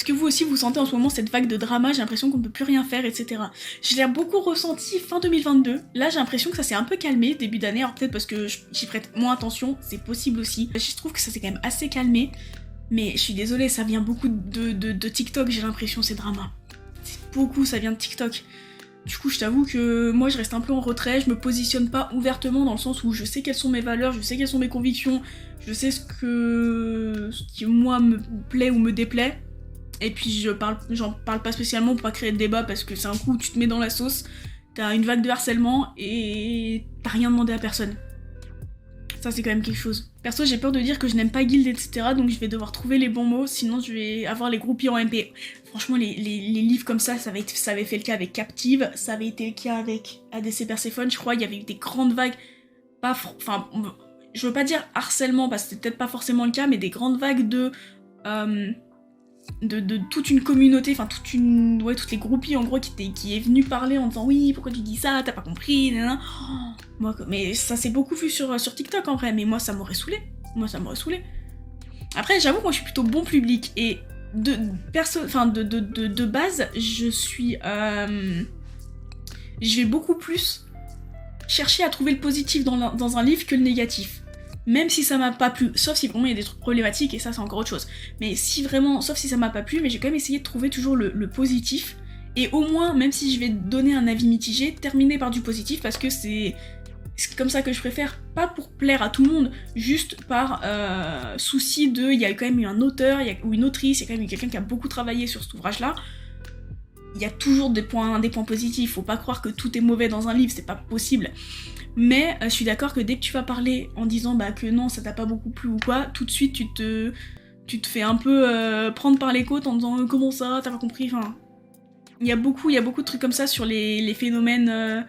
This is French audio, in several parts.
Est-ce que vous aussi vous sentez en ce moment cette vague de drama, j'ai l'impression qu'on ne peut plus rien faire, etc. Je l'ai beaucoup ressenti fin 2022, là j'ai l'impression que ça s'est un peu calmé début d'année, alors peut-être parce que j'y prête moins attention, c'est possible aussi. Je trouve que ça s'est quand même assez calmé, mais je suis désolée, ça vient beaucoup de TikTok, j'ai l'impression, ces dramas. C'est beaucoup, ça vient de TikTok. Du coup, je t'avoue que moi, je reste un peu en retrait, je me positionne pas ouvertement dans le sens où je sais quelles sont mes valeurs, je sais quelles sont mes convictions, je sais ce qui, moi, me plaît ou me déplaît. Et puis, j'en parle pas spécialement pour pas créer de débat parce que c'est un coup où tu te mets dans la sauce, t'as une vague de harcèlement et t'as rien demandé à personne. Ça, c'est quand même quelque chose. Perso, j'ai peur de dire que je n'aime pas Guild, etc. Donc je vais devoir trouver les bons mots, sinon je vais avoir les groupies en MP. Franchement, les livres comme ça avait fait le cas avec Captive, ça avait été le cas avec ADC Perséphone, je crois, il y avait eu des grandes vagues, enfin, je veux pas dire harcèlement, parce que c'est peut-être pas forcément le cas, mais des grandes vagues de toute une communauté, enfin toutes les groupies en gros qui est venue parler en disant oui, pourquoi tu dis ça, t'as pas compris, nanana. Moi, mais ça s'est beaucoup vu sur TikTok en vrai, mais moi ça m'aurait saoulé. Après j'avoue que moi je suis plutôt bon public et de base je vais beaucoup plus chercher à trouver le positif dans un livre que le négatif. Même si ça m'a pas plu, sauf si vraiment il y a des trucs problématiques et ça c'est encore autre chose. Mais sauf si ça m'a pas plu, mais j'ai quand même essayé de trouver toujours le positif. Et au moins, même si je vais donner un avis mitigé, terminer par du positif parce que c'est comme ça que je préfère. Pas pour plaire à tout le monde, juste par souci de... Il y a quand même eu un auteur ou une autrice, il y a quand même eu quelqu'un qui a beaucoup travaillé sur cet ouvrage-là. Il y a toujours des points positifs, faut pas croire que tout est mauvais dans un livre, c'est pas possible. Mais je suis d'accord que dès que tu vas parler en disant que non, ça t'a pas beaucoup plu ou quoi, tout de suite tu te fais un peu prendre par les côtes en disant comment ça, t'as pas compris, enfin... Il y a beaucoup de trucs comme ça sur les phénomènes,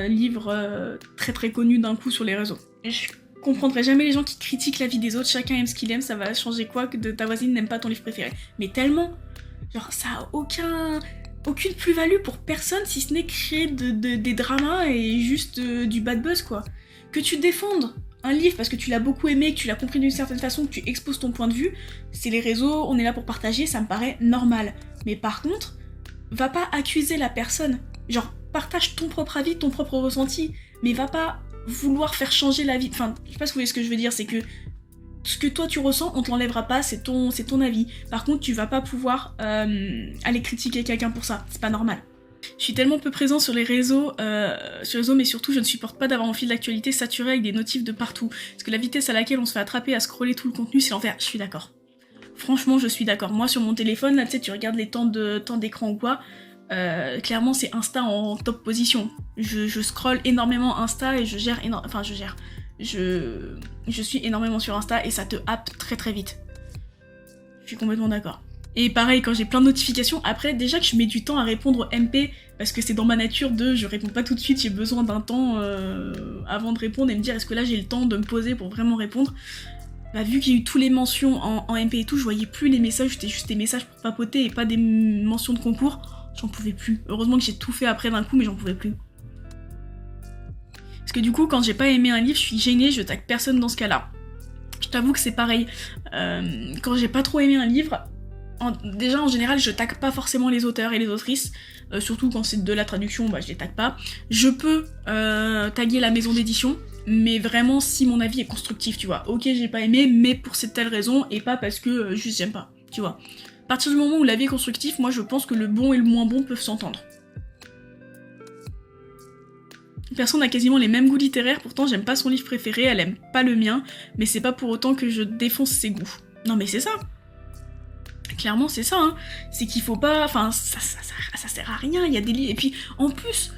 livres très très connus d'un coup sur les réseaux. Et je comprendrai jamais les gens qui critiquent la vie des autres, chacun aime ce qu'il aime, ça va changer quoi que ta voisine n'aime pas ton livre préféré. Mais tellement, genre ça a aucune plus-value pour personne si ce n'est créer des dramas et juste du bad buzz quoi. Que tu défendes un livre parce que tu l'as beaucoup aimé, que tu l'as compris d'une certaine façon, que tu exposes ton point de vue, c'est les réseaux, on est là pour partager, ça me paraît normal. Mais par contre, va pas accuser la personne. Genre, partage ton propre avis, ton propre ressenti, mais va pas vouloir faire changer la vie. Enfin, je sais pas si vous voyez ce que je veux dire, c'est que ce que toi tu ressens, on te l'enlèvera pas, c'est ton avis. Par contre, tu vas pas pouvoir aller critiquer quelqu'un pour ça, c'est pas normal. Je suis tellement peu présent sur les réseaux, mais surtout je ne supporte pas d'avoir un fil d'actualité saturé avec des notifs de partout. Parce que la vitesse à laquelle on se fait attraper à scroller tout le contenu, c'est l'enfer. Je suis d'accord. Franchement, je suis d'accord. Moi, sur mon téléphone, là, tu sais, tu regardes les temps d'écran ou quoi, clairement, c'est Insta en top position. Je scrolle énormément Insta et je suis énormément sur Insta et ça te happe très très vite. Je suis complètement d'accord. Et pareil, quand j'ai plein de notifications, après, déjà que je mets du temps à répondre au MP, parce que c'est dans ma nature je réponds pas tout de suite, j'ai besoin d'un temps avant de répondre et me dire est-ce que là j'ai le temps de me poser pour vraiment répondre. Bah, vu qu'il y a eu tous les mentions en MP et tout, je voyais plus les messages, c'était juste des messages pour papoter et pas des mentions de concours. J'en pouvais plus. Heureusement que j'ai tout fait après d'un coup, mais j'en pouvais plus. Parce que du coup, quand j'ai pas aimé un livre, je suis gênée, je tag personne dans ce cas-là. Je t'avoue que c'est pareil. Quand j'ai pas trop aimé un livre, déjà en général, je tag pas forcément les auteurs et les autrices. Surtout quand c'est de la traduction, je les tag pas. Je peux taguer la maison d'édition, mais vraiment si mon avis est constructif, tu vois. Ok, j'ai pas aimé, mais pour cette telle raison, et pas parce que juste j'aime pas, tu vois. À partir du moment où l'avis est constructif, moi je pense que le bon et le moins bon peuvent s'entendre. Personne n'a quasiment les mêmes goûts littéraires, pourtant j'aime pas son livre préféré, elle aime pas le mien, mais c'est pas pour autant que je défonce ses goûts. Non mais c'est ça. Clairement c'est ça, hein. C'est qu'il faut pas... Enfin, ça sert à rien, il y a des livres... Et puis, en plus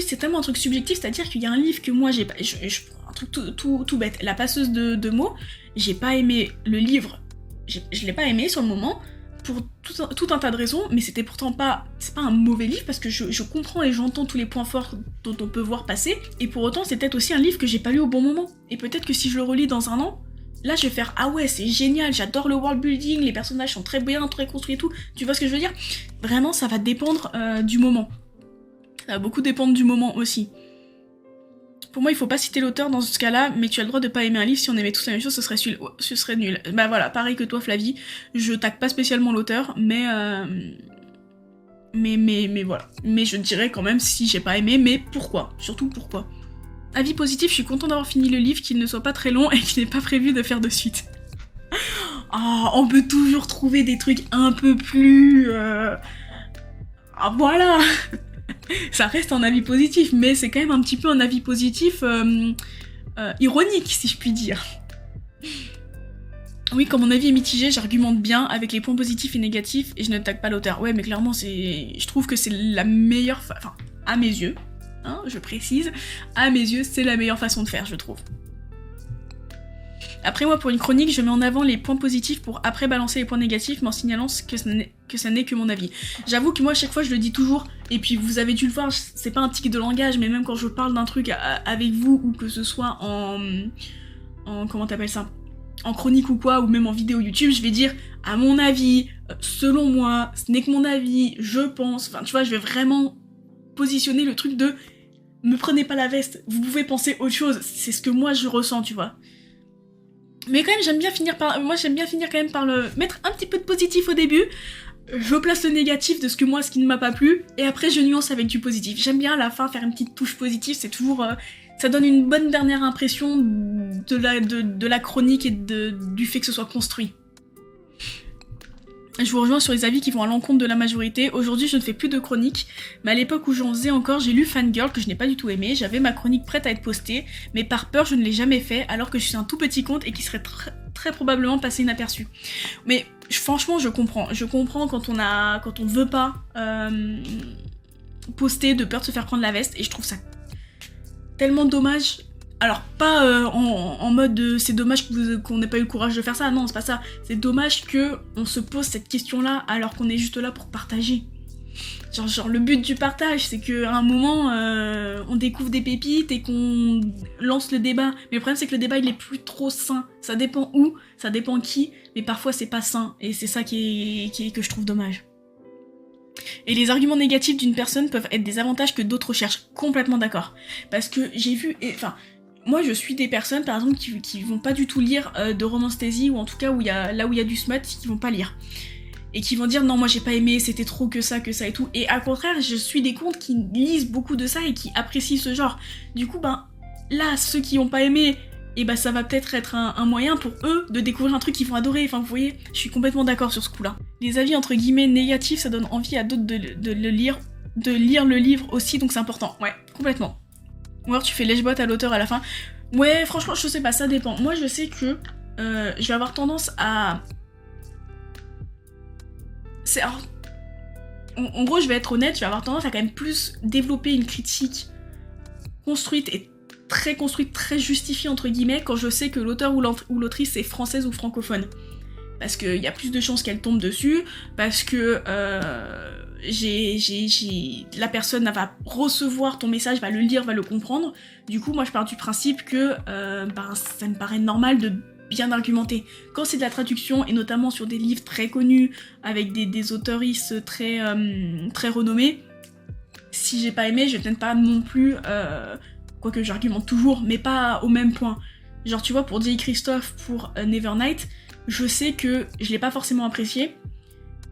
c'est tellement un truc subjectif, c'est-à-dire qu'il y a un livre que moi j'ai pas... un truc tout bête, La passeuse de mots, j'ai pas aimé le livre, je l'ai pas aimé sur le moment, pour tout un tas de raisons, mais c'était pourtant pas... C'est pas un mauvais livre, parce que je comprends et j'entends tous les points forts dont on peut voir passer, et pour autant c'est peut-être aussi un livre que j'ai pas lu au bon moment. Et peut-être que si je le relis dans un an, là je vais faire ah ouais c'est génial, j'adore le world building, les personnages sont très bien, très construits et tout, tu vois ce que je veux dire? Vraiment ça va dépendre du moment. Ça va beaucoup dépendre du moment aussi. Pour moi, il faut pas citer l'auteur dans ce cas-là, mais tu as le droit de pas aimer un livre. Si on aimait tous la même chose, ce serait nul. Bah voilà, pareil que toi, Flavie. Je tague pas spécialement l'auteur, mais voilà. Mais je dirais quand même si j'ai pas aimé, mais pourquoi? Surtout pourquoi? Avis positif, je suis content d'avoir fini le livre, qu'il ne soit pas très long et qu'il n'est pas prévu de faire de suite. Oh, on peut toujours trouver des trucs un peu plus... Ah voilà. Ça reste un avis positif, mais c'est quand même un petit peu un avis positif ironique, si je puis dire. Oui, quand mon avis est mitigé, j'argumente bien avec les points positifs et négatifs et je ne tague pas l'auteur. Ouais, mais clairement, je trouve que c'est la meilleure... Enfin, à mes yeux, hein, je précise, à mes yeux, c'est la meilleure façon de faire, je trouve. Après, moi, pour une chronique, je mets en avant les points positifs pour après balancer les points négatifs, mais en signalant que ça n'est que mon avis. J'avoue que moi, à chaque fois, je le dis toujours, et puis vous avez dû le voir, c'est pas un tic de langage, mais même quand je parle d'un truc avec vous, ou que ce soit en comment t'appelles ça, en chronique ou quoi, ou même en vidéo YouTube, je vais dire, à mon avis, selon moi, ce n'est que mon avis, je pense, enfin, tu vois, je vais vraiment positionner le truc de, me prenez pas la veste, vous pouvez penser autre chose, c'est ce que moi je ressens, tu vois. Mais quand même, j'aime bien finir quand même par le mettre un petit peu de positif au début. Je place le négatif de ce qui ne m'a pas plu, et après je nuance avec du positif. J'aime bien à la fin faire une petite touche positive, c'est toujours... ça donne une bonne dernière impression de la chronique et du fait que ce soit construit. Je vous rejoins sur les avis qui vont à l'encontre de la majorité. Aujourd'hui, je ne fais plus de chroniques, mais à l'époque où j'en faisais encore, j'ai lu Fangirl, que je n'ai pas du tout aimé. J'avais ma chronique prête à être postée, mais par peur, je ne l'ai jamais fait, alors que je suis un tout petit compte et qui serait très probablement passé inaperçu. Mais franchement, je comprends. Je comprends quand on veut pas poster de peur de se faire prendre la veste, et je trouve ça tellement dommage. Alors, pas en mode c'est dommage qu'on n'ait pas eu le courage de faire ça, non, c'est pas ça. C'est dommage qu'on se pose cette question-là alors qu'on est juste là pour partager. Genre le but du partage, c'est qu'à un moment, on découvre des pépites et qu'on lance le débat. Mais le problème, c'est que le débat, il est plus trop sain. Ça dépend où, ça dépend qui, mais parfois, c'est pas sain. Et c'est ça que je trouve dommage. Et les arguments négatifs d'une personne peuvent être des avantages que d'autres recherchent. Complètement d'accord. Parce que j'ai vu... Moi, je suis des personnes, par exemple, qui vont pas du tout lire de romantasy, ou en tout cas là où il y a du smut, qui vont pas lire. Et qui vont dire non, moi j'ai pas aimé, c'était trop que ça et tout. Et à contraire, je suis des comptes qui lisent beaucoup de ça et qui apprécient ce genre. Du coup, là, ceux qui ont pas aimé, et ça va peut-être être un moyen pour eux de découvrir un truc qu'ils vont adorer. Enfin, vous voyez, je suis complètement d'accord sur ce coup-là. Les avis entre guillemets négatifs, ça donne envie à d'autres de lire le livre aussi, donc c'est important. Ouais, complètement. Ou alors tu fais lèche-bot à l'auteur à la fin. Ouais, franchement, je sais pas, ça dépend. Moi, je sais que je vais avoir tendance à... En gros, je vais être honnête, je vais avoir tendance à quand même plus développer une critique construite, très justifiée, entre guillemets, quand je sais que l'auteur ou l'autrice est française ou francophone. Parce qu'il y a plus de chances qu'elle tombe dessus, parce que la personne va recevoir ton message, va le lire, va le comprendre. Du coup, moi je pars du principe que ça me paraît normal de bien argumenter. Quand c'est de la traduction, et notamment sur des livres très connus, avec des auteuristes très renommés, si j'ai pas aimé, je vais peut-être pas non plus... quoique j'argumente toujours, mais pas au même point. Genre tu vois, pour J. Christophe, pour Nevernight, je sais que je l'ai pas forcément apprécié,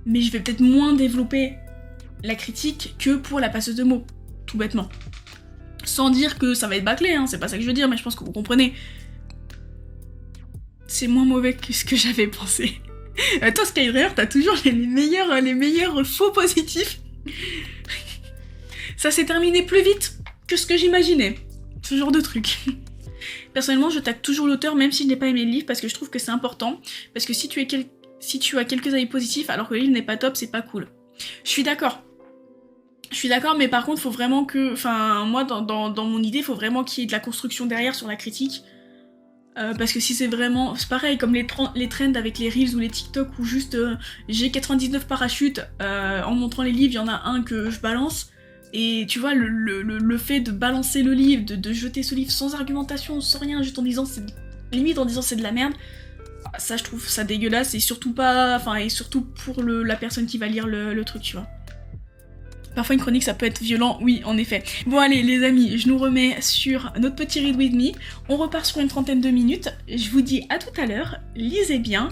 mais je vais peut-être moins développer la critique que pour La passeuse de mots, tout bêtement. Sans dire que ça va être bâclé, hein, c'est pas ça que je veux dire, mais je pense que vous comprenez. C'est moins mauvais que ce que j'avais pensé. Toi, Skydriver, t'as toujours les meilleurs faux positifs. Ça s'est terminé plus vite que ce que j'imaginais. Ce genre de truc. Personnellement, je tag toujours l'auteur, même si je n'ai pas aimé le livre, parce que je trouve que c'est important. Parce que si tu as quelques avis positifs, alors que le livre n'est pas top, c'est pas cool. Je suis d'accord, mais par contre, faut vraiment que... Enfin, moi, dans mon idée, faut vraiment qu'il y ait de la construction derrière sur la critique. Parce que si c'est vraiment... C'est pareil, comme les trends avec les Reels ou les TikTok, où juste j'ai 99 parachutes, en montrant les livres, il y en a un que je balance. Et tu vois, le fait de balancer le livre, de jeter ce livre sans argumentation, sans rien, juste en disant c'est de la merde, ça je trouve ça dégueulasse, et surtout pas... Enfin, et surtout pour la personne qui va lire le truc, tu vois. Parfois une chronique ça peut être violent, oui en effet. Bon allez les amis, je nous remets sur notre petit Read With Me. On repart sur une 30aine de minutes. Je vous dis à tout à l'heure, lisez bien